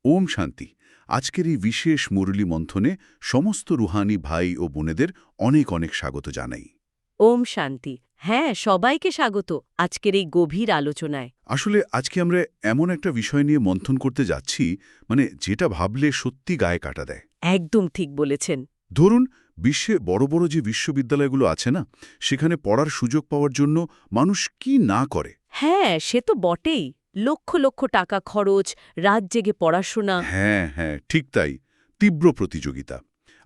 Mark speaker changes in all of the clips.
Speaker 1: ওম শান্তি। আজকের এই বিশেষ মুরলী মন্থনে সমস্ত রুহানি ভাই ও বোনেদের অনেক অনেক স্বাগত জানাই।
Speaker 2: ওম শান্তি। হ্যাঁ, সবাইকে স্বাগত আজকের এই গভীর আলোচনায়।
Speaker 1: আসলে আজকে আমরা এমন একটা বিষয় নিয়ে মন্থন করতে যাচ্ছি, যেটা ভাবলে সত্যি গায়ে কাটা দেয়।
Speaker 2: একদম ঠিক বলেছেন।
Speaker 1: ধরুন, বিশ্বে বড় বড় যে বিশ্ববিদ্যালয়গুলো আছে না, সেখানে পড়ার সুযোগ পাওয়ার জন্য মানুষ কি না করে।
Speaker 2: হ্যাঁ, সে তো বটেই। লক্ষ লক্ষ টাকা খরচ, রাত জেগে পড়াশোনা।
Speaker 1: হ্যাঁ হ্যাঁ, ঠিক তাই। তীব্র প্রতিযোগিতা।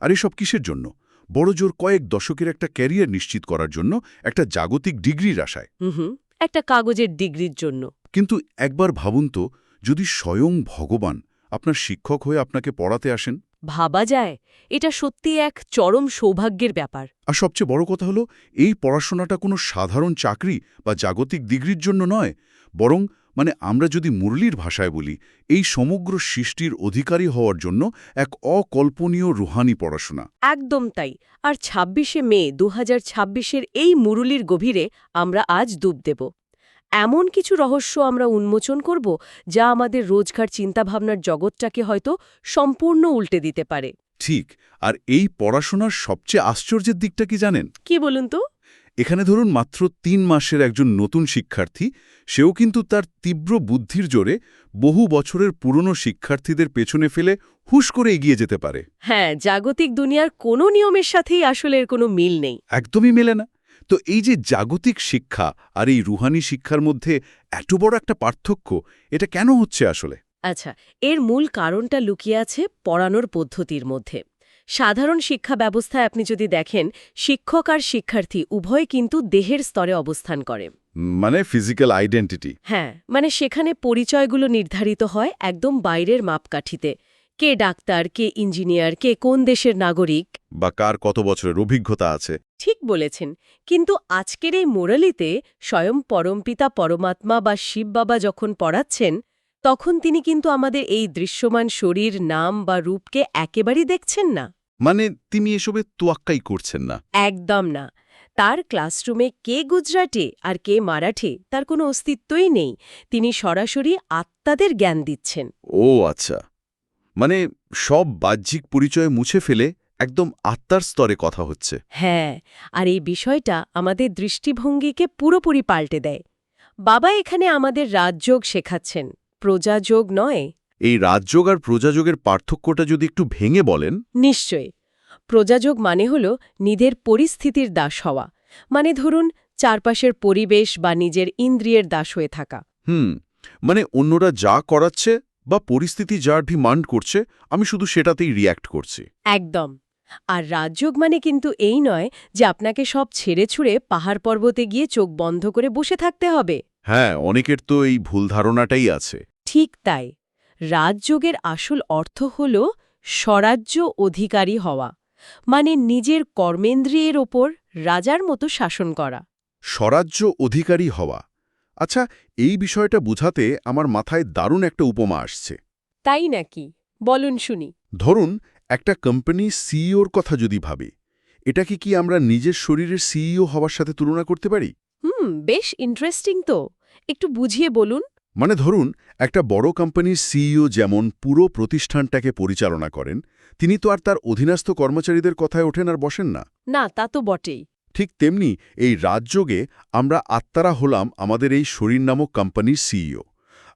Speaker 1: আর এসব কিসের জন্য? বড়জোর কয়েক দশকের একটা ক্যারিয়ার নিশ্চিত করার জন্য, একটা জাগতিক ডিগ্রির আশায়।
Speaker 2: হুম, একটা কাগজের ডিগ্রির জন্য।
Speaker 1: কিন্তু একবার ভাবুন তো, যদি স্বয়ং ভগবান আপনার শিক্ষক হয়ে আপনাকে পড়াতে আসেন।
Speaker 2: ভাবা যায়, এটা সত্যি এক চরম সৌভাগ্যের ব্যাপার।
Speaker 1: আর সবচেয়ে বড় কথা হলো, এই পড়াশোনাটা কোনো সাধারণ চাকরি বা জাগতিক ডিগ্রির জন্য নয়, বরং আমরা যদি মুরলীর ভাষায় বলি, এই সমগ্র সৃষ্টির অধিকারী হওয়ার জন্য এক অকল্পনীয় রুহানি পড়াশোনা।
Speaker 2: একদম তাই। আর ২৬শে মে ২০২৬-এর এই মুরুলির গভীরে আমরা আজ ডুব দেব। এমন কিছু রহস্য আমরা উন্মোচন করব, যা আমাদের রোজকার চিন্তাভাবনার জগৎটাকে হয়তো সম্পূর্ণ উল্টে দিতে পারে।
Speaker 1: ঠিক। আর এই পড়াশোনার সবচেয়ে আশ্চর্যের দিকটা কি জানেন?
Speaker 2: কি বলুন তো?
Speaker 1: এখানে ধরুন, মাত্র ৩ মাসের একজন নতুন শিক্ষার্থী, সেও কিন্তু তার তীব্র বুদ্ধির জোরে বহু বছরের পুরনো শিক্ষার্থীদের পেছনে ফেলে হুশ করে এগিয়ে যেতে পারে।
Speaker 2: হ্যাঁ, জাগতিক দুনিয়ার কোনো নিয়মের সাথেই আসলে এর কোনো মিল নেই।
Speaker 1: একদমই মেলে না। তো এই যে জাগতিক শিক্ষা আর এই রুহানি শিক্ষার মধ্যে এত বড় একটা পার্থক্য, এটা কেন হচ্ছে আসলে?
Speaker 2: আচ্ছা, এর মূল কারণটা লুকিয়ে আছে পড়ানোর পদ্ধতির মধ্যে। সাধারণ শিক্ষা ব্যবস্থায় আপনি যদি দেখেন, শিক্ষক আর শিক্ষার্থী উভয় কিন্তু দেহের স্তরে অবস্থান করে।
Speaker 1: Physical identity.
Speaker 2: হ্যাঁ, সেখানে পরিচয়গুলো নির্ধারিত হয় একদম বাইরের মাপকাঠিতে। কে ডাক্তার, কে ইঞ্জিনিয়ার, কে কোন দেশের নাগরিক।
Speaker 1: বা কার কত বছরের অভিজ্ঞতা আছে।
Speaker 2: ঠিক বলেছেন। কিন্তু আজকের এই মোরালিতে স্বয়ং পরমপিতা পরমাত্মা বা শিব বাবা যখন পড়াচ্ছেন, তখন তিনি কিন্তু আমাদের এই দৃশ্যমান শরীর, নাম বা রূপকে একেবারেই দেখছেন না।
Speaker 1: তিনি এসবে তোয়াক্কাই করছেন না।
Speaker 2: একদম না। তার ক্লাসরুমে কে গুজরাটে আর কে মারাঠি তার কোনো অস্তিত্বই নেই। তিনি সরাসরি আত্মাদের জ্ঞান দিচ্ছেন।
Speaker 1: ও আচ্ছা। সব বাহ্যিক পরিচয় মুছে ফেলে একদম আত্মার স্তরে কথা হচ্ছে।
Speaker 2: হ্যাঁ, আর এই বিষয়টা আমাদের দৃষ্টিভঙ্গিকে পুরোপুরি পাল্টে দেয়। বাবা এখানে আমাদের রাজযোগ শেখাচ্ছেন, প্রজাযোগ নয়।
Speaker 1: এই রাজযোগ আর প্রজাযোগের পার্থক্যটা যদি একটু ভেঙে বলেন।
Speaker 2: নিশ্চয়ই। প্রজাযোগ হল নিজের পরিস্থিতির দাস হওয়া। ধরুন, চারপাশের পরিবেশ বা নিজের ইন্দ্রিয়ের দাস হয়ে থাকা।
Speaker 1: অন্যরা যা করাচ্ছে বা পরিস্থিতি যার ডিমান্ড করছে, আমি শুধু সেটাতেই রিয়্যাক্ট করছি।
Speaker 2: একদম। আর রাজযোগ কিন্তু এই নয় যে আপনাকে সব ছেড়ে ছুড়ে পাহাড় পর্বতে গিয়ে চোখ বন্ধ করে বসে থাকতে হবে।
Speaker 1: হ্যাঁ, অনেকের তো এই ভুল ধারণাটাই আছে।
Speaker 2: ঠিক তাই। রাজযোগের আসল অর্থ হল স্বরাজ্য অধিকারী হওয়া, নিজের কর্মেন্দ্রিয়ের ওপর রাজার মতো শাসন করা।
Speaker 1: স্বরাজ্য অধিকারী হওয়া। আচ্ছা, এই বিষয়টা বোঝাতে আমার মাথায় দারুণ একটা উপমা আসছে।
Speaker 2: তাই নাকি? বলুন শুনি।
Speaker 1: ধরুন, একটা কোম্পানি সিইওর কথা যদি ভাবি, এটাকে কি আমরা নিজের শরীরের সিইও হওয়ার সাথে তুলনা করতে পারি?
Speaker 2: বেশ ইন্টারেস্টিং তো। একটু বুঝিয়ে বলুন।
Speaker 1: ধরুন, একটা বড় কোম্পানির সিইও যেমন পুরো প্রতিষ্ঠানটাকে পরিচালনা করেন, তিনি তো আর তার অধীনস্থ কর্মচারীদের কথায় ওঠেন আর বসেন না।
Speaker 2: না, তা তো বটেই।
Speaker 1: ঠিক তেমনি এই রাজযোগে আমরা আত্মারা হলাম আমাদের এই শরীর নামক কোম্পানির সিইও।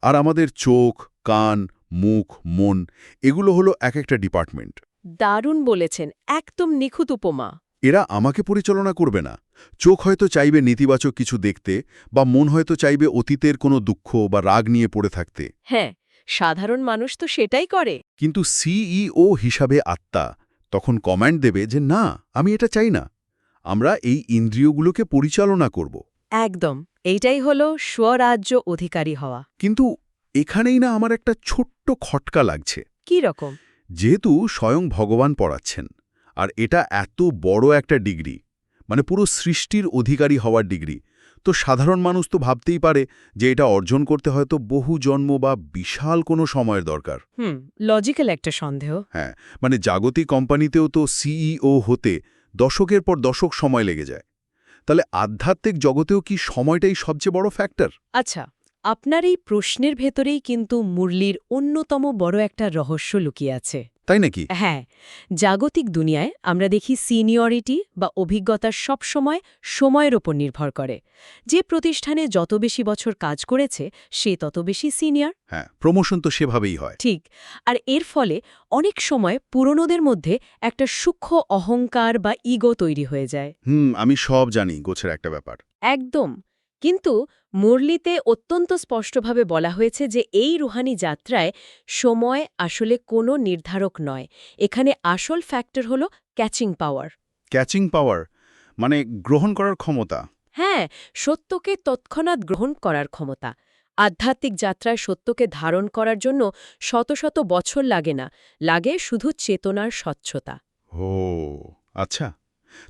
Speaker 1: আর আমাদের চোখ, কান, মুখ, মন, এগুলো হলো এক একটা ডিপার্টমেন্ট।
Speaker 2: দারুণ বলেছেন, একদম নিখুঁত উপমা।
Speaker 1: এরা আমাকে পরিচালনা করবে না। চোখ হয়তো চাইবে নেতিবাচক কিছু দেখতে, বা মন হয়তো চাইবে অতীতের কোনো দুঃখ বা রাগ নিয়ে পড়ে থাকতে।
Speaker 2: হ্যাঁ, সাধারণ মানুষ তো সেটাই করে।
Speaker 1: কিন্তু সিইও হিসাবে আত্মা তখন কমান্ড দেবে যে না, আমি এটা চাই না। আমরা এই ইন্দ্রিয়গুলোকে পরিচালনা করব।
Speaker 2: একদম। এইটাই হলো স্বরাজ্য অধিকারী হওয়া।
Speaker 1: কিন্তু এখানেই না আমার একটা ছোট্ট খটকা লাগছে।
Speaker 2: কি রকম?
Speaker 1: যেহেতু স্বয়ং ভগবান পড়াচ্ছেন, আর এটা এত বড় একটা ডিগ্রি, পুরো সৃষ্টির অধিকারী হওয়ার ডিগ্রি, তো সাধারণ মানুষ তো ভাবতেই পারে যে এটা অর্জন করতে হয়তো বহু জন্ম বা বিশাল কোনো সময়ের দরকার।
Speaker 2: লজিক্যাল একটা সন্দেহ।
Speaker 1: হ্যাঁ, জাগতিক কোম্পানিতেও তো সিইও হতে দশকের পর দশক সময় লেগে যায়। তাহলে আধ্যাত্মিক জগতেও কি সময়টাই সবচেয়ে বড় ফ্যাক্টর?
Speaker 2: আচ্ছা, আপনার এই প্রশ্নের ভেতরেই কিন্তু মুরলির অন্যতম বড় একটা রহস্য লুকিয়ে আছে।
Speaker 1: তাই নাকি?
Speaker 2: হ্যাঁ, জাগতিক দুনিয়ায় আমরা দেখি সিনিয়রিটি বা অভিজ্ঞতা সবসময় সময়ের ওপর নির্ভর করে। যে প্রতিষ্ঠানে যত বেশি বছর কাজ করেছে সে তত বেশি সিনিয়র।
Speaker 1: হ্যাঁ, প্রমোশন তো সেভাবেই হয়।
Speaker 2: ঠিক। আর এর ফলে অনেক সময় পুরনোদের মধ্যে একটা সূক্ষ্ম অহংকার বা ইগো তৈরি হয়ে যায়।
Speaker 1: আমি সব জানি গোছের একটা ব্যাপার।
Speaker 2: একদম। কিন্তু মুরলিতে অত্যন্ত স্পষ্টভাবে বলা হয়েছে যে এই রুহানি যাত্রায় সময় আসলে কোনো নির্ধারক নয়। এখানে আসল ফ্যাক্টর হলো ক্যাচিং পাওয়ার।
Speaker 1: ক্যাচিং পাওয়ার মানে গ্রহণ করার ক্ষমতা।
Speaker 2: হ্যাঁ, সত্যকে তৎক্ষণাৎ গ্রহণ করার ক্ষমতা। আধ্যাত্মিক যাত্রায় সত্যকে ধারণ করার জন্য শত শত বছর লাগে না, লাগে শুধু চেতনার স্বচ্ছতা।
Speaker 1: ও আচ্ছা,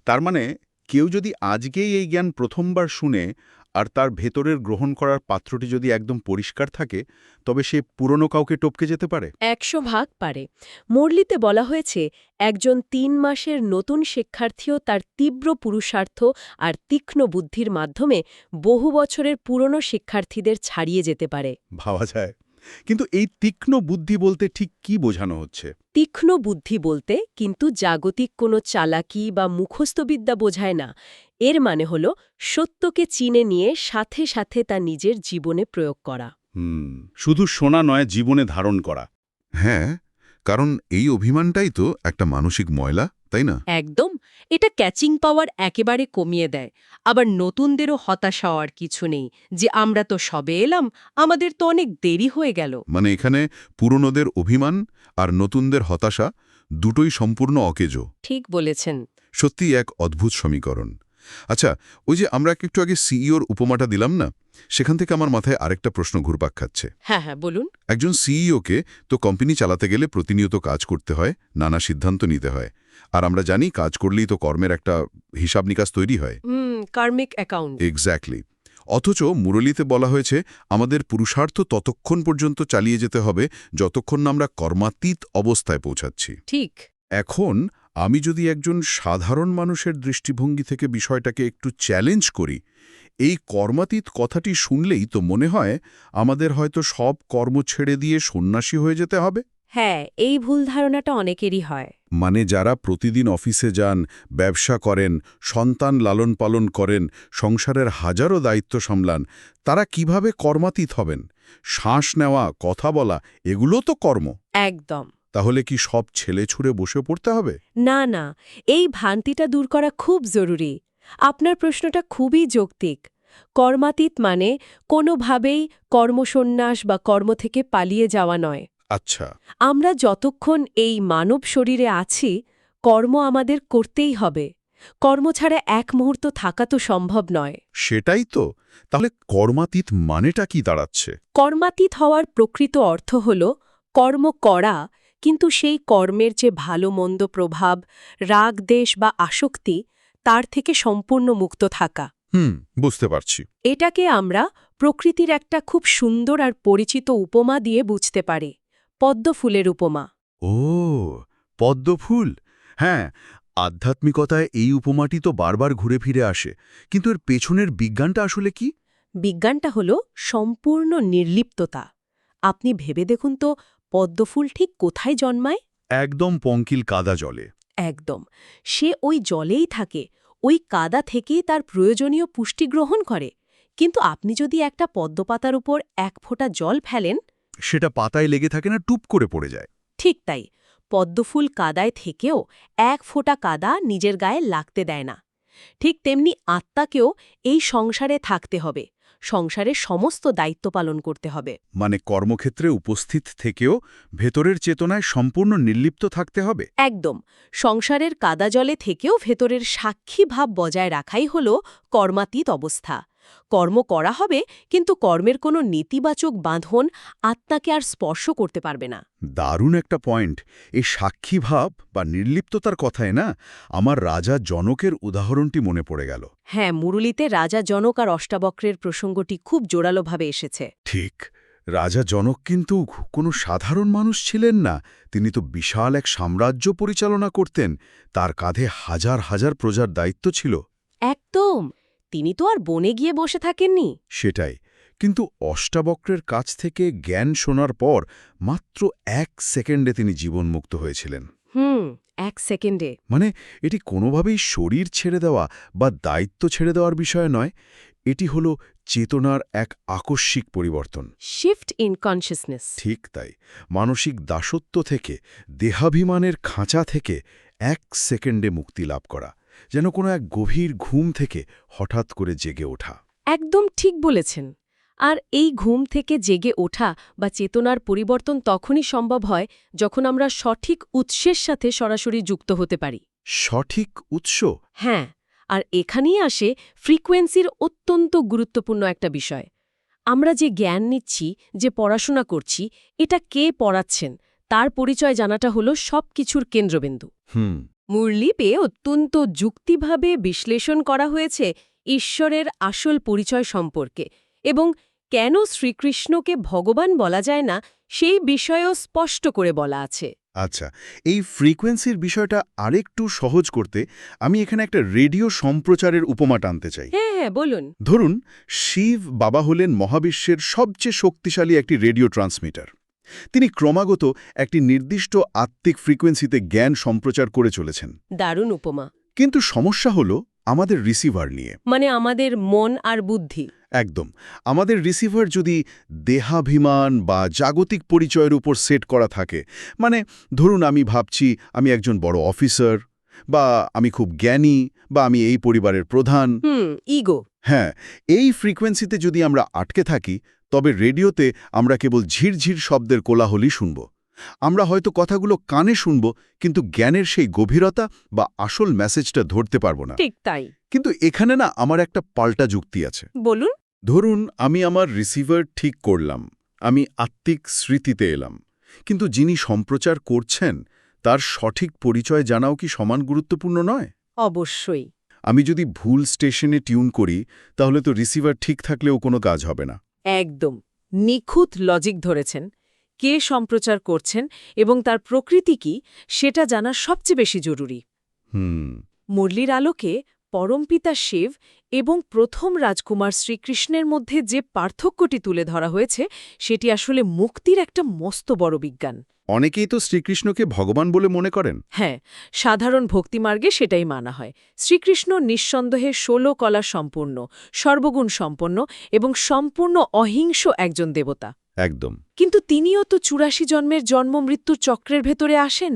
Speaker 1: তার মানে কেউ যদি আজকেই এই জ্ঞান প্রথমবার শুনে আর তার ভেতরের গ্রহণ করার পাত্রটি যদি একদম পরিষ্কার থাকে, তবে সে পুরনো কাউকে টপকে যেতে পারে।
Speaker 2: 100 ভাগ পারে। মুরলিতে বলা হয়েছে একজন ৩ মাসের নতুন শিক্ষার্থীও তার তীব্র পুরুষার্থ আর তীক্ষ্ণ বুদ্ধির মাধ্যমে বহু বছরের পুরনো শিক্ষার্থীদের ছাড়িয়ে যেতে পারে।
Speaker 1: ভাবা যায়। কিন্তু এই তীক্ষ্ণ বুদ্ধি বলতে ঠিক কি বোঝানো হচ্ছে?
Speaker 2: তীক্ষ্ণ বুদ্ধি বলতে কিন্তু জাগতিক কোনো চালাকি বা মুখস্থবিদ্যা বোঝায় না। এর মানে হল সত্যকে চিনে নিয়ে সাথে সাথে তা নিজের জীবনে প্রয়োগ করা।
Speaker 1: শুধু শোনা নয়, জীবনে ধারণ করা।
Speaker 3: হ্যাঁ, কারণ এই অভিমানটাই তো একটা মানসিক ময়লা, তাই না?
Speaker 2: একদম। এটা ক্যাচিং পাওয়ার একেবারে কমিয়ে দেয়। আবার নতুনদেরও হতাশা হওয়ার কিছু নেই যে আমরা তো সবে এলাম, আমাদের তো অনেক দেরি হয়ে গেল।
Speaker 3: মানে এখানে পুরনোদের অভিমান আর নতুনদের হতাশা দুটোই সম্পূর্ণ অকেজো।
Speaker 2: ঠিক বলেছেন।
Speaker 3: সত্যি এক অদ্ভুত সমীকরণ। আচ্ছা, ওই যে আমরা একটু আগে সিইওর উপমাটা দিলাম না, সেখান থেকে আমার মাথায় আরেকটা প্রশ্ন ঘুরপাক খাচ্ছে।
Speaker 2: হ্যাঁ হ্যাঁ, বলুন।
Speaker 3: একজন সিইওকে তো কোম্পানি চালাতে গেলে প্রতিনিয়ত কাজ করতে হয়, নানা সিদ্ধান্ত নিতে হয়। আর আমরা জানি কাজ করলেই তো কর্মের একটা হিসাব নিকাশ তৈরি হয়।
Speaker 2: কার্মিক অ্যাকাউন্ট।
Speaker 3: এক্স্যাক্টলি। অথচ মুরলীতে বলা হয়েছে আমাদের পুরুষার্থ ততক্ষণ পর্যন্ত চালিয়ে যেতে হবে যতক্ষণ না আমরা কর্মাতীত অবস্থায় পৌঁছাচ্ছি।
Speaker 2: ঠিক।
Speaker 3: এখন আমি যদি একজন সাধারণ মানুষের দৃষ্টিভঙ্গি থেকে বিষয়টাকে একটু চ্যালেঞ্জ করি, এই কর্মাতীত কথাটি শুনলেই তো মনে হয় আমাদের হয়তো সব কর্ম ছেড়ে দিয়ে সন্ন্যাসী হয়ে যেতে হবে।
Speaker 2: হ্যাঁ, এই ভুল ধারণাটা অনেকেরই হয়।
Speaker 3: মানে যারা প্রতিদিন অফিসে যান, ব্যবসা করেন, সন্তান লালন পালন করেন, সংসারের হাজারো দায়িত্ব সামলান, তারা কিভাবে কর্মাতীত হবেন? শ্বাস নেওয়া, কথা বলা, এগুলো তো কর্ম।
Speaker 2: একদম।
Speaker 3: তাহলে কি সব ছেলে ছুঁড়ে বসে পড়তে হবে?
Speaker 2: না না, এই ভ্রান্তিটা দূর করা খুব জরুরি। আপনার প্রশ্নটা খুবই যৌক্তিক। কর্মাতীত মানে কোনোভাবেই কর্মসন্ন্যাস বা কর্ম থেকে পালিয়ে যাওয়া নয়।
Speaker 3: আচ্ছা।
Speaker 2: আমরা যতক্ষণ এই মানব শরীরে আছি, কর্ম আমাদের করতেই হবে। কর্ম ছাড়া এক মুহূর্ত থাকা তো সম্ভব নয়।
Speaker 3: সেটাই তো। তাহলে কর্মাতীত মানেটা কি দাঁড়াচ্ছে?
Speaker 2: কর্মাতীত হওয়ার প্রকৃত অর্থ হল কর্ম করা, কিন্তু সেই কর্মের যে ভালো মন্দ প্রভাব, রাগ দেশ বা আসক্তি, তার থেকে সম্পূর্ণ মুক্ত থাকা।
Speaker 3: বুঝতে পারছি।
Speaker 2: এটাকে আমরা প্রকৃতির একটা খুব সুন্দর আর পরিচিত উপমা দিয়ে বুঝতে পারি। পদ্মফুলের উপমা।
Speaker 1: ও, পদ্মফুল। হ্যাঁ, আধ্যাত্মিকতায় এই উপমাটি তো বারবার ঘুরে ফিরে আসে, কিন্তু এর পেছনের বিজ্ঞানটা আসলে কি?
Speaker 2: বিজ্ঞানটা হল সম্পূর্ণ নির্লিপ্ততা। আপনি ভেবে দেখুন তো, পদ্মফুল ঠিক কোথায় জন্মায়?
Speaker 1: একদম পঙ্কিল কাদা জলে।
Speaker 2: একদম। সে ওই জলেই থাকে, ওই কাদা থেকেই তার প্রয়োজনীয় পুষ্টি গ্রহণ করে। কিন্তু আপনি যদি একটা পদ্মপাতার উপর এক ফোঁটা জল ফেলেন,
Speaker 1: সেটা পাতায় লেগে থাকে না, টুপ করে পড়ে যায়।
Speaker 2: ঠিক তাই, পদ্মফুল কাদায় থেকেও এক ফোঁটা কাদা নিজের গায়ে লাগতে দেয় না। ঠিক তেমনি আত্মাকেও এই সংসারে থাকতে হবে, সংসারের সমস্ত দায়িত্ব পালন করতে হবে।
Speaker 1: মানে কর্মক্ষেত্রে উপস্থিত থেকেও ভেতরের চেতনায় সম্পূর্ণ নির্লিপ্ত থাকতে হবে।
Speaker 2: একদম। সংসারের কাদা জলে থেকেও ভেতরের সাক্ষী ভাব বজায় রাখাই হল কর্মাতীত অবস্থা। কর্ম করা হবে, কিন্তু কর্মের কোনো নেতিবাচক বাঁধন আত্মাকে আর স্পর্শ করতে পারবে না।
Speaker 1: দারুণ একটা পয়েন্ট। এই সাক্ষীভাব বা নির্লিপ্ততার কথায় না আমার রাজা জনকের উদাহরণটি মনে পড়ে গেল।
Speaker 2: হ্যাঁ, মুরলীতে রাজা জনক আর অষ্টাবক্রের প্রসঙ্গটি খুব জোরালোভাবে এসেছে।
Speaker 1: ঠিক, রাজা জনক কিন্তু কোনো সাধারণ মানুষ ছিলেন না। তিনি তো বিশাল এক সাম্রাজ্য পরিচালনা করতেন। তার কাঁধে হাজার হাজার প্রজার দায়িত্ব ছিল।
Speaker 2: একদম। তিনি তো আর বনে গিয়ে বসে থাকেননি।
Speaker 1: সেটাই।
Speaker 3: কিন্তু অষ্টাবক্রের কাছ থেকে জ্ঞান শোনার পর মাত্র 1 সেকেন্ডে তিনি জীবনমুক্ত হয়েছিলেন।
Speaker 2: 1 সেকেন্ডে।
Speaker 3: মানে এটি কোনোভাবেই শরীর ছেড়ে দেওয়া বা দায়িত্ব ছেড়ে দেওয়ার বিষয় নয়, এটি হল চেতনার এক আকস্মিক পরিবর্তন।
Speaker 2: Shift in consciousness.
Speaker 3: ঠিক তাই, মানসিক দাসত্ব থেকে, দেহাভিমানের খাঁচা থেকে 1 সেকেন্ডে মুক্তি লাভ করা, যেন কোনো এক গভীর ঘুম থেকে হঠাৎ করে জেগে ওঠা।
Speaker 2: একদম ঠিক বলেছেন। আর এই ঘুম থেকে জেগে ওঠা বা চেতনার পরিবর্তন তখনই সম্ভব হয় যখন আমরা সঠিক উৎসের সাথে সরাসরি যুক্ত হতে পারি।
Speaker 3: সঠিক উৎস?
Speaker 2: হ্যাঁ, আর এখানেই আসে ফ্রিকোয়েন্সির অত্যন্ত গুরুত্বপূর্ণ একটা বিষয়। আমরা যে জ্ঞান নিচ্ছি, যে পড়াশোনা করছি, এটা কে পড়াচ্ছেন তার পরিচয় জানাটা হলো সবকিছুর কেন্দ্রবিন্দু। মুরলিপে অত্যন্ত যুক্তিভাবে বিশ্লেষণ করা হয়েছে ঈশ্বরের আসল পরিচয় সম্পর্কে, এবং কেন শ্রীকৃষ্ণকে ভগবান বলা যায় না সেই বিষয়েও স্পষ্ট করে বলা আছে।
Speaker 3: আচ্ছা, এই ফ্রিকোয়েন্সির বিষয়টা আরেকটু সহজ করতে আমি এখানে একটা রেডিও সম্প্রচারের উপমা টানতে চাই।
Speaker 2: হ্যাঁ, বলুন।
Speaker 3: ধরুন, শিব বাবা হলেন মহাবিশ্বের সবচেয়ে শক্তিশালী একটি রেডিও ট্রান্সমিটার। তিনি ক্রমাগত একটি নির্দিষ্ট আত্মিক ফ্রিকোয়েন্সিতে জ্ঞান সম্প্রচার করে চলেছেন।
Speaker 2: দারুণ উপমা।
Speaker 3: কিন্তু সমস্যা হলো আমাদের রিসিভার নিয়ে।
Speaker 2: মানে আমাদের মন আর বুদ্ধি।
Speaker 3: একদম, আমাদের রিসিভার যদি দেহাভিমান বা জাগতিক পরিচয়ের উপর সেট করা থাকে, মানে ধরুন আমি ভাবছি আমি একজন বড় অফিসার, বা আমি খুব জ্ঞানী, বা আমি এই পরিবারের প্রধান।
Speaker 2: ইগো।
Speaker 3: হ্যাঁ, এই ফ্রিকোয়েন্সিতে যদি আমরা আটকে থাকি, তবে রেডিওতে আমরা কেবল ঝিরঝির শব্দের কোলাহলই শুনব। আমরা হয়তো কথাগুলো কানে শুনব, কিন্তু জ্ঞানের সেই গভীরতা বা আসল মেসেজটা ধরতে পারব না।
Speaker 2: ঠিক তাই।
Speaker 3: কিন্তু এখানে না আমার একটা পাল্টা যুক্তি আছে।
Speaker 2: বলুন।
Speaker 3: ধরুন আমি আমার রিসিভার ঠিক করলাম, আমি আত্মিক স্মৃতিতে এলাম, কিন্তু যিনি সম্প্রচার করছেন তার সঠিক পরিচয় জানাও কি সমান গুরুত্বপূর্ণ নয়?
Speaker 2: অবশ্যই।
Speaker 3: আমি যদি ভুল স্টেশনে টিউন করি, তাহলে তো রিসিভার ঠিক থাকলেও কোনো কাজ হবে না।
Speaker 2: একদম নিখুঁত লজিক ধরেছেন। কে সম্প্রচার করছেন এবং তার প্রকৃতি কি সেটা জানা সবচেয়ে বেশি জরুরি। মুরলির আলোকে পরমপিতা শিব এবং প্রথম রাজকুমার শ্রীকৃষ্ণের মধ্যে যে পার্থক্যটি তুলে ধরা হয়েছে সেটি আসলে মুক্তির একটা মস্ত বড় বিজ্ঞান।
Speaker 3: অনেকেই তো শ্রীকৃষ্ণকে ভগবান বলে মনে করেন।
Speaker 2: হ্যাঁ, সাধারণ ভক্তিমার্গে সেটাই মানা হয়। শ্রীকৃষ্ণ নিঃসন্দেহে 16 কলা সম্পূর্ণ, সর্বগুণ সম্পন্ন এবং সম্পূর্ণ অহিংস একজন দেবতা।
Speaker 3: একদম।
Speaker 2: কিন্তু তিনিও তো 84 জন্মের জন্ম মৃত্যুর চক্রের ভেতরে আসেন।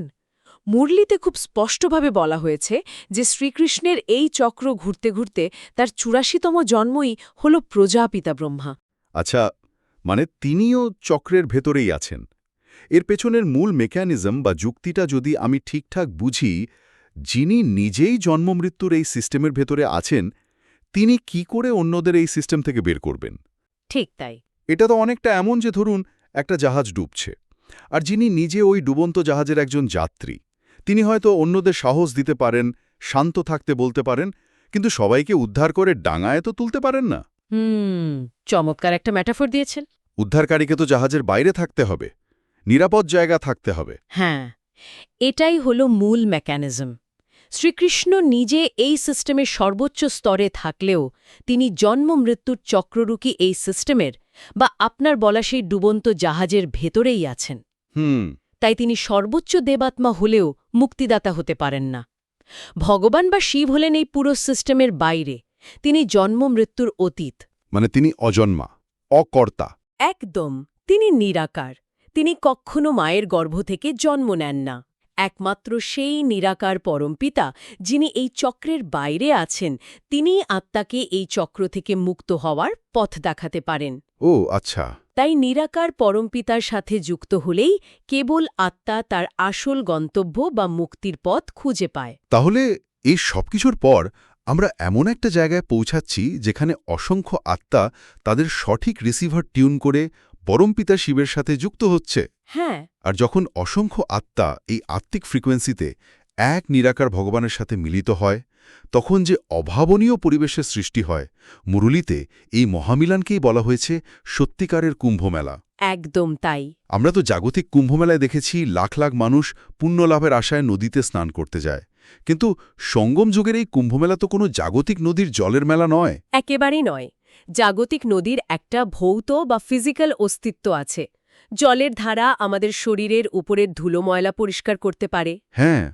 Speaker 2: মুরলিতে খুব স্পষ্টভাবে বলা হয়েছে যে শ্রীকৃষ্ণের এই চক্র ঘুরতে ঘুরতে তার 84তম জন্মই হল প্রজাপিতা ব্রহ্মা।
Speaker 3: আচ্ছা, মানে তিনিও চক্রের ভেতরেই আছেন। এর পেছনের মূল মেকানিজম বা যুক্তিটা যদি আমি ঠিকঠাক বুঝি, যিনি নিজেই জন্মমৃত্যুর এই সিস্টেমের ভেতরে আছেন, তিনি কি করে অন্যদের এই সিস্টেম থেকে বের করবেন?
Speaker 2: ঠিক তাই।
Speaker 3: এটা তো অনেকটা এমন যে ধরুন একটা জাহাজ ডুবছে, আর যিনি নিজে ওই ডুবন্ত জাহাজের একজন যাত্রী, তিনি হয়তো অন্যদের সাহস দিতে পারেন, শান্ত থাকতে বলতে পারেন, কিন্তু সবাইকে উদ্ধার করে ডাঙায় তো তুলতে পারেন না।
Speaker 2: চমৎকার একটা ম্যাটাফর দিয়েছেন।
Speaker 3: উদ্ধারকারীকে তো জাহাজের বাইরে থাকতে হবে, নিরাপদ জায়গা থাকতে হবে।
Speaker 2: হ্যাঁ, এটাই হল মূল মেকানিজম। শ্রীকৃষ্ণ নিজে এই সিস্টেমের সর্বোচ্চ স্তরে থাকলেও তিনি জন্ম মৃত্যুর চক্ররুকি এই সিস্টেমের বা আপনার বলা সেই ডুবন্ত জাহাজের ভেতরেই আছেন। তাই তিনি সর্বোচ্চ দেবাত্মা হলেও মুক্তিদাতা হতে পারেন না। ভগবান বা শিব হলেন এই পুরো সিস্টেমের বাইরে, তিনি জন্ম মৃত্যুর অতীত।
Speaker 3: মানে তিনি অজন্মা, অকর্তা।
Speaker 2: একদম, তিনি নিরাকার। তিনি কখনো মায়ের গর্ভ থেকে জন্ম নেন না। একমাত্র সেই নিরাকার পরমপিতা যিনি এই চক্রের বাইরে আছেন, তিনিই আত্মাকে এই চক্র থেকে মুক্ত হওয়ার পথ দেখাতে পারেন।
Speaker 3: ও আচ্ছা।
Speaker 2: তাই নিরাকার পরমপিতার সাথে যুক্ত হলেই কেবল আত্মা তার আসল গন্তব্য বা মুক্তির পথ খুঁজে পায়।
Speaker 3: তাহলে এই সবকিছুর পর আমরা এমন একটা জায়গায় পৌঁছাচ্ছি যেখানে অসংখ্য আত্মা তাদের সঠিক রিসিভার টিউন করে পরমপিতা শিবের সাথে যুক্ত হচ্ছে।
Speaker 2: হ্যাঁ।
Speaker 3: আর যখন অসংখ্য আত্মা এই আত্মিক ফ্রিকোয়েন্সিতে এক নিরাকার ভগবানের সাথে মিলিত হয়, তখন যে অভাবনীয় পরিবেশের সৃষ্টি হয়, মুরলিতে এই মহামিলনকেই বলা হয়েছে সত্যিকারের কুম্ভমেলা।
Speaker 2: একদম তাই।
Speaker 3: আমরা তো জাগতিক কুম্ভমেলায় দেখেছি লাখ লাখ মানুষ পুণ্যলাভের আশায় নদীতে স্নান করতে যায়, কিন্তু সঙ্গম যুগের এই কুম্ভমেলা তো কোনো জাগতিক নদীর জলের মেলা নয়।
Speaker 2: একেবারেই নয়। জাগতিক নদীর একটা ভৌত বা ফিজিক্যাল অস্তিত্ব আছে। জলের ধারা আমাদের শরীরের উপরের ধুলো ময়লা পরিষ্কার করতে পারে,
Speaker 3: হ্যাঁ,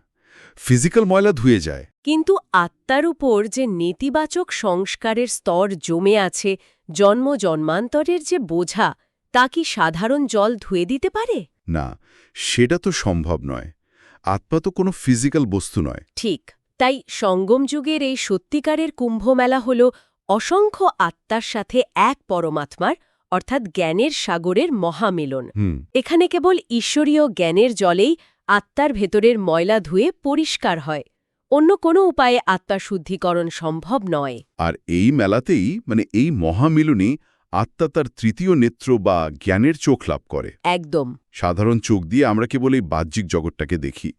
Speaker 3: ফিজিক্যাল ময়লা ধুয়ে যায়।
Speaker 2: কিন্তু আত্মার উপর যে নেতিবাচক সংস্কারের স্তর জমে আছে, জন্ম জন্মান্তরের যে বোঝা, তা কি সাধারণ জল ধুয়ে দিতে পারে?
Speaker 3: না, সেটা তো সম্ভব নয়। আত্মা তো কোনো ফিজিক্যাল বস্তু নয়।
Speaker 2: ঠিক। তাই সঙ্গম যুগের এই সত্যিকারের কুম্ভমেলা হল অসংখ্য আত্মার সাথে এক পরমাত্মার, অর্থাৎ জ্ঞানের সাগরের মহামিলন। এখানে কেবল ঈশ্বরীয় জ্ঞানের জলেই আত্মার ভেতরের ময়লা ধুয়ে পরিষ্কার হয়। অন্য কোনো উপায়ে আত্মা শুদ্ধিকরণ সম্ভব নয়।
Speaker 3: আর এই মেলাতেই এই মহামিলনই আত্মা তার তৃতীয় নেত্র বা জ্ঞানের চোখ লাভ করে।
Speaker 2: একদম।
Speaker 3: সাধারণ চোখ দিয়ে আমরা কেবল এই বাহ্যিক জগৎটাকে দেখি,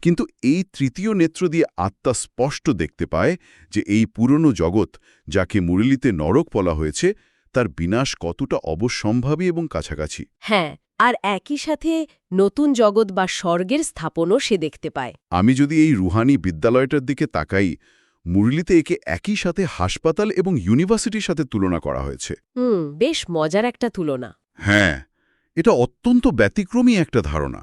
Speaker 3: কিন্তু এই তৃতীয় নেত্র দিয়ে আত্মা স্পষ্ট দেখতে পায় যে এই পুরনো জগৎ, যাকে মুরলীতে নরক বলা হয়েছে, তার বিনাশ কতটা অবশ্যম্ভাবী এবং কাছাকাছি।
Speaker 2: হ্যাঁ, আর একই সাথে নতুন জগৎ বা স্বর্গের স্থাপনও সে দেখতে পায়।
Speaker 3: আমি যদি এই রুহানি বিদ্যালয়টার দিকে তাকাই, মুরলীতে একে একই সাথে হাসপাতাল এবং ইউনিভার্সিটির সাথে তুলনা করা হয়েছে।
Speaker 2: বেশ মজার একটা তুলনা।
Speaker 3: হ্যাঁ, এটা অত্যন্ত ব্যতিক্রমী একটা ধারণা,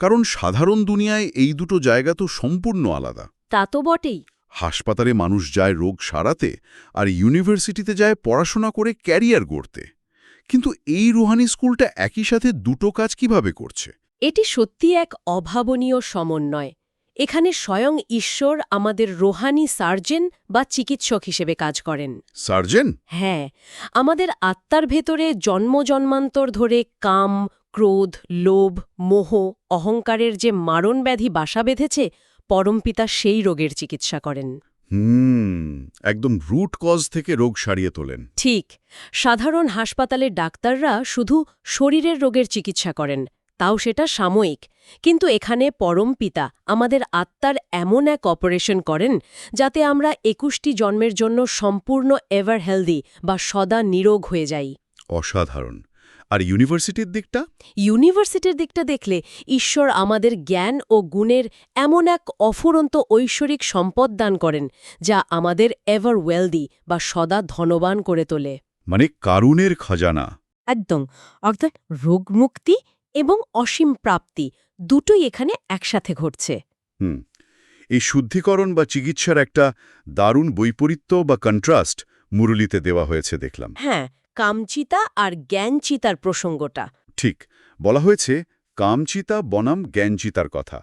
Speaker 3: কারণ সাধারণ দুনিয়ায় এই দুটো জায়গা তো সম্পূর্ণ আলাদা।
Speaker 2: তা তো বটেই।
Speaker 3: হাসপাতালে মানুষ যায় রোগ সারাতে, আর ইউনিভার্সিটিতে যায় পড়াশোনা করে ক্যারিয়ার গড়তে। কিন্তু এই রুহানি স্কুলটা একই সাথে দুটো কাজ কিভাবে করছে?
Speaker 2: এটি সত্যি এক অভাবনীয় সমন্বয়। এখানে স্বয়ং ঈশ্বর আমাদের রোহানি সার্জন বা চিকিৎসক হিসেবে কাজ করেন।
Speaker 3: সার্জেন?
Speaker 2: হ্যাঁ, আমাদের আত্মার ভেতরে জন্মজন্মান্তর ধরে কাম, ক্রোধ, লোভ, মোহ, অহংকারের যে মারণব্যাধি বাসা বেঁধেছে, পরমপিতা সেই রোগের চিকিৎসা করেন।
Speaker 3: একদম রুট কজ থেকে রোগ সারিয়ে তোলেন।
Speaker 2: ঠিক। সাধারণ হাসপাতালের ডাক্তাররা শুধু শরীরের রোগের চিকিৎসা করেন, তাও সেটা সাময়িক। কিন্তু এখানে পরমপিতা আমাদের আত্মার এমন এক অপারেশন করেন যাতে আমরা ২১টি জন্মের জন্য সম্পূর্ণ এভার হেলদি বা সদা নিরোগ হয়ে যাই।
Speaker 3: অসাধারণ। আর ইউনিভার্সিটির দিকটা?
Speaker 2: ইউনিভার্সিটির দিকটা দেখলে ঈশ্বর আমাদের জ্ঞান ও গুণের এমন এক অফুরন্ত ঐশ্বরিক সম্পদ দান করেন যা আমাদের এভার ওয়েলদি বা সদা ধনবান করে তোলে।
Speaker 3: কারুণের খাজানা।
Speaker 2: একদম। অর্থাৎ রোগমুক্তি এবং অসীম প্রাপ্তি দুটোই এখানে একসাথে ঘটছে।
Speaker 3: এই শুদ্ধিকরণ বা চিকিৎসার একটা দারুণ বৈপরীত্য বা কন্ট্রাস্ট মুরলীতে দেওয়া হয়েছে দেখলাম।
Speaker 2: হ্যাঁ, কামচিতা আর জ্ঞানচিতার প্রসঙ্গটা
Speaker 3: ঠিক বলা হয়েছে, কামচিতা বনাম জ্ঞানচিতার কথা।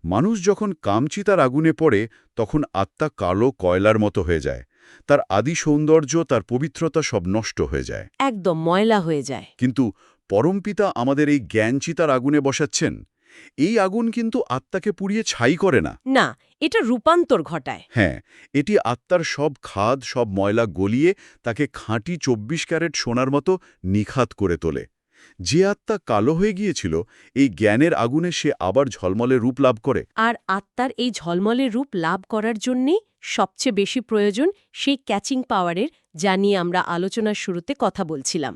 Speaker 3: মানুষ যখন কামচিতার আগুনে পড়ে, তখন আত্মা কালো কয়লার মতো হয়ে যায়। তার আদি সৌন্দর্য, তার পবিত্রতা সব নষ্ট হয়ে যায়,
Speaker 2: একদম ময়লা হয়ে যায়।
Speaker 3: কিন্তু পরমপিতা আমাদের এই জ্ঞানচিতার আগুনে বসাচ্ছেন। এই আগুন কিন্তু আত্মাকে পুড়িয়ে ছাই করে না।
Speaker 2: না, এটা রূপান্তর ঘটায়।
Speaker 3: হ্যাঁ, এটি আত্মার সব খাদ, সব ময়লা গলিয়ে তাকে খাঁটি ২৪ ক্যারেট সোনার মতো নিখাত করে তোলে। যে আত্মা কালো হয়ে গিয়েছিল, এই জ্ঞানের আগুনে সে আবার ঝলমলে রূপ লাভ করে।
Speaker 2: আর আত্মার এই ঝলমলে রূপ লাভ করার জন্যেই সবচেয়ে বেশি প্রয়োজন সেই ক্যাচিং পাওয়ারের, যা নিয়ে আমরা আলোচনার শুরুতে কথা বলছিলাম।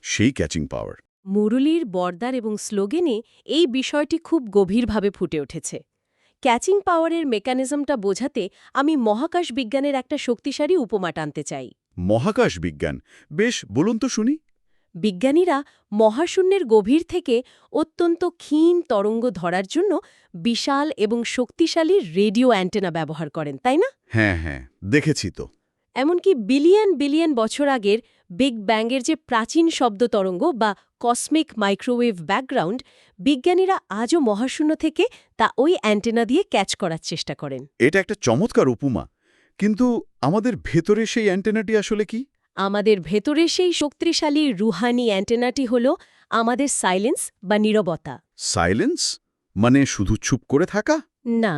Speaker 3: সেই ক্যাচিং পাওয়ার।
Speaker 2: মুরলীর বরদার এবং স্লোগেনে এই বিষয়টি খুব গভীরভাবে ফুটে উঠেছে। ক্যাচিং পাওয়ারের মেকানিজমটা বোঝাতে আমি মহাকাশ বিজ্ঞানের একটা শক্তিশালী উপমা টানতে চাই।
Speaker 3: মহাকাশ বিজ্ঞান? বেশ, বলুন তো শুনি।
Speaker 2: বিজ্ঞানীরা মহাশূন্যের গভীর থেকে অত্যন্ত ক্ষীণ তরঙ্গ ধরার জন্য বিশাল এবং শক্তিশালী রেডিও অ্যান্টেনা ব্যবহার করেন, তাই না?
Speaker 3: হ্যাঁ হ্যাঁ, দেখেছি তো।
Speaker 2: এমনকি বিলিয়ন বিলিয়ন বছর আগের বিগ ব্যাংয়ের যে প্রাচীন শব্দ তরঙ্গ বা কসমিক মাইক্রোওয়েভ ব্যাকগ্রাউন্ড, বিজ্ঞানীরা আজও মহাশূন্য থেকে তা ওই অ্যান্টেনা দিয়ে ক্যাচ করার চেষ্টা করেন।
Speaker 3: এটা একটা চমৎকার উপমা, কিন্তু আমাদের ভেতরে সেই অ্যান্টেনাটি আসলে কি?
Speaker 2: আমাদের ভেতরে সেই শক্তিশালী রুহানি অ্যান্টেনাটি হল আমাদের সাইলেন্স বা নীরবতা।
Speaker 3: সাইলেন্স মানে শুধু চুপ করে থাকা?
Speaker 2: না,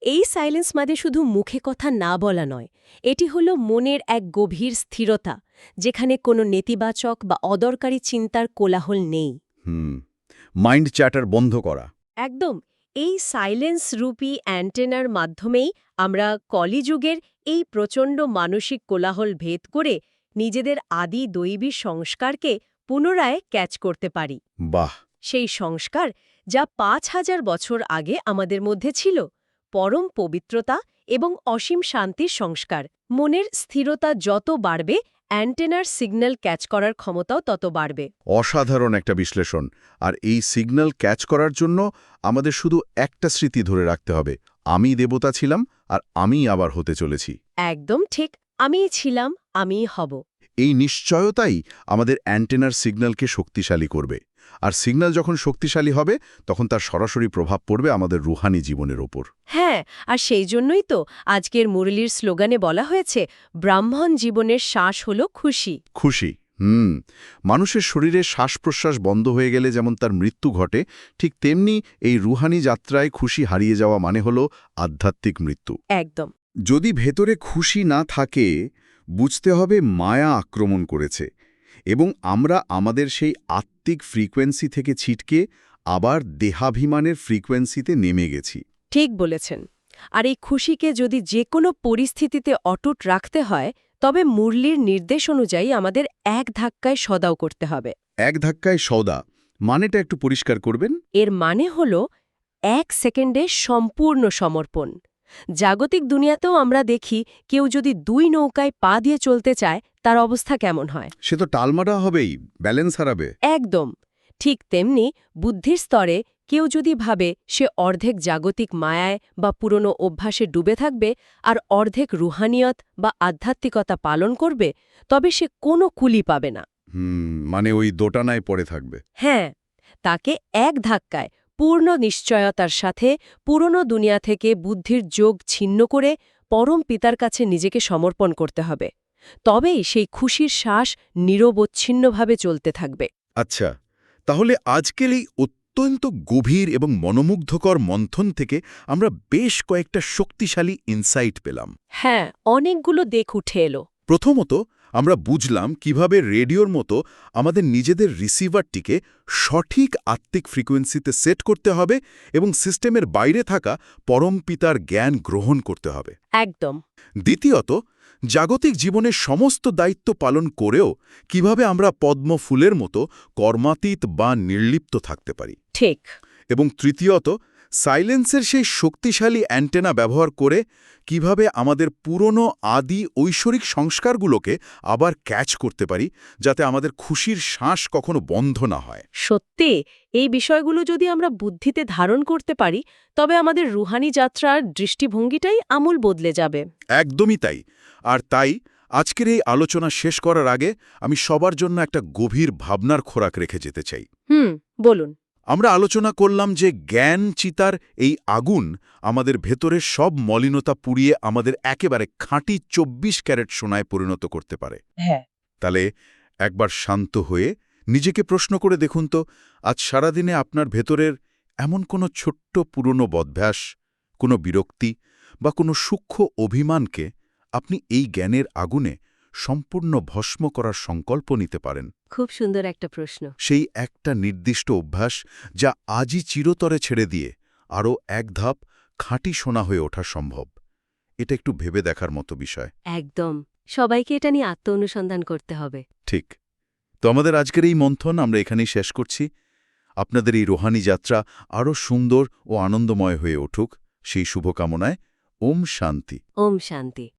Speaker 2: এই সাইলেন্স মানে শুধু মুখে কথা না বলা নয়। এটি হল মনের এক গভীর স্থিরতা, যেখানে কোনো নেতিবাচক বা অদরকারি চিন্তার কোলাহল নেই।
Speaker 3: মাইন্ড চ্যাটার বন্ধ করা।
Speaker 2: একদম। এই সাইলেন্স রূপী অ্যান্টেনার মাধ্যমেই আমরা কলিযুগের এই প্রচণ্ড মানসিক কোলাহল ভেদ করে নিজেদের আদি দৈবী সংস্কারকে পুনরায় ক্যাচ করতে পারি।
Speaker 3: বাহ!
Speaker 2: সেই সংস্কার যা ৫,০০০ বছর আগে আমাদের মধ্যে ছিল, পরম পবিত্রতা এবং অসীম শান্তির সংস্কার। মনের স্থিরতা যত বাড়বে, অ্যান্টেনার সিগন্যাল ক্যাচ করার ক্ষমতাও তত বাড়বে।
Speaker 3: অসাধারণ একটা বিশ্লেষণ। আর এই সিগন্যাল ক্যাচ করার জন্য আমাদের শুধু একটা স্মৃতি ধরে রাখতে হবে, আমি দেবতা ছিলাম আর আমিই আবার হতে চলেছি।
Speaker 2: একদম ঠিক, আমিই ছিলাম, আমিই হব।
Speaker 3: এই নিশ্চয়তাই আমাদের অ্যান্টেনার সিগন্যালকে শক্তিশালী করবে। আর সিগন্যাল যখন শক্তিশালী হবে তখন তার সরাসরি প্রভাব পড়বে আমাদের রুহানি জীবনের ওপর।
Speaker 2: হ্যাঁ, আর সেই জন্যই তো আজকের মুরলির স্লোগানে বলা হয়েছে, ব্রাহ্মণ জীবনের শ্বাস হল খুশি।
Speaker 3: খুশি। মানুষের শরীরে শ্বাস-প্রশ্বাস বন্ধ হয়ে গেলে যেমন তার মৃত্যু ঘটে, ঠিক তেমনি এই রুহানি যাত্রায় খুশি হারিয়ে যাওয়া মানে হল আধ্যাত্মিক মৃত্যু।
Speaker 2: একদম।
Speaker 3: যদি ভেতরে খুশি না থাকে, বুঝতে হবে মায়া আক্রমণ করেছে এবং আমরা আমাদের সেই আত্মিক ফ্রিকোয়েন্সি থেকে ছিটকে আবার দেহাভিমানের ফ্রিকোয়েন্সিতে নেমে গেছি।
Speaker 2: ঠিক বলেছেন। আর এই খুশিকে যদি যে কোনো পরিস্থিতিতে অটুট রাখতে হয়, তবে মুরলির নির্দেশ অনুযায়ী আমাদের এক ধাক্কায় সদাও করতে হবে।
Speaker 3: এক ধাক্কায় সওদা মানেটা একটু পরিষ্কার করবেন?
Speaker 2: এর মানে হল 1 সেকেন্ডে সম্পূর্ণ সমর্পণ। জাগতিক দুনিয়াতেও আমরা দেখি, কেউ যদি 2 নৌকায় পা দিয়ে চলতে চায়, তার অবস্থা কেমন হয়?
Speaker 3: সে তো টালমাটা হবেই, ব্যালেন্স হারাবে।
Speaker 2: একদম ঠিক তেমনি বুদ্ধির স্তরে কেউ যদি ভাবে সে অর্ধেক জাগতিক মায়ায় বা পুরনো অভ্যাসে ডুবে থাকবে আর অর্ধেক রুহানিয়ত বা আধ্যাত্মিকতা পালন করবে, তবে সে কোনো কুলি পাবে না।
Speaker 3: মানে ওই দোটানায় পড়ে থাকবে।
Speaker 2: হ্যাঁ, তাকে এক ধাক্কায় পূর্ণ নিশ্চয়তার সাথে পুরনো দুনিয়া থেকে বুদ্ধির যোগ ছিন্ন করে পরম পিতার কাছে নিজেকে সমর্পণ করতে হবে। তবেই সেই খুশির শ্বাস নিরবচ্ছিন্নভাবে চলতে থাকবে।
Speaker 3: আচ্ছা, তাহলে আজকের এই অত্যন্ত গভীর এবং মনোমুগ্ধকর মন্থন থেকে আমরা বেশ কয়েকটা শক্তিশালী ইনসাইট পেলাম।
Speaker 2: হ্যাঁ, অনেকগুলো দিক উঠে এলো।
Speaker 3: প্রথমত, আমরা বুঝলাম কিভাবে রেডিওর মতো আমাদের নিজেদের রিসিভারটিকে সঠিক আত্মিক ফ্রিকোয়েন্সিতে সেট করতে হবে এবং সিস্টেমের বাইরে থাকা পরম পিতার জ্ঞান গ্রহণ করতে হবে।
Speaker 2: একদম।
Speaker 3: দ্বিতীয়ত, জাগতিক জীবনের সমস্ত দায়িত্ব পালন করেও কিভাবে আমরা পদ্ম ফুলের মতো কর্মাতীত বা নির্লিপ্ত থাকতে পারি।
Speaker 2: ঠিক।
Speaker 3: এবং তৃতীয়ত, সাইলেন্সের সেই শক্তিশালী অ্যান্টেনা ব্যবহার করে কিভাবে আমাদের পুরনো আদি ঐশ্বরিক সংস্কারগুলোকে আবার ক্যাচ করতে পারি, যাতে আমাদের খুশির শ্বাস কখনো বন্ধ না হয়।
Speaker 2: সত্যি, এই বিষয়গুলো যদি আমরা বুদ্ধিতে ধারণ করতে পারি, তবে আমাদের রুহানি যাত্রার দৃষ্টিভঙ্গিটাই আমূল বদলে যাবে।
Speaker 3: একদমই তাই। আর তাই আজকের এই আলোচনা শেষ করার আগে আমি সবার জন্য একটা গভীর ভাবনার খোরাক রেখে যেতে চাই।
Speaker 2: বলুন।
Speaker 3: আমরা আলোচনা করলাম যে জ্ঞান চিতার এই আগুন আমাদের ভেতরের সব মলিনতা পুড়িয়ে আমাদের একেবারে খাঁটি 24 ক্যারেট সোনায় পরিণত করতে পারে।
Speaker 2: হ্যাঁ।
Speaker 3: তাহলে একবার শান্ত হয়ে নিজেকে প্রশ্ন করে দেখুন তো, আজ সারাদিনে আপনার ভেতরের এমন কোনো ছোট্ট পুরনো বদভ্যাস, কোনো বিরক্তি বা কোনো সূক্ষ্ম অভিমানকে আপনি এই জ্ঞানের আগুনে সম্পূর্ণ ভস্ম করার সংকল্প নিতে পারেন।
Speaker 2: খুব সুন্দর একটা প্রশ্ন।
Speaker 3: সেই একটা নির্দিষ্ট অভ্যাস যা আজই চিরতরে ছেড়ে দিয়ে আরও এক ধাপ খাঁটি সোনা হয়ে ওঠা সম্ভব। এটা একটু ভেবে দেখার মতো বিষয়।
Speaker 2: একদম। সবাইকে এটা নিয়ে আত্ম-অনুসন্ধান করতে হবে।
Speaker 3: ঠিক। তো আমাদের আজকের এই মন্থন আমরা এখানেই শেষ করছি। আপনাদের এই রোহানি যাত্রা আরও সুন্দর ও আনন্দময় হয়ে উঠুক, সেই শুভকামনায়। ওম শান্তি।
Speaker 2: ওম শান্তি।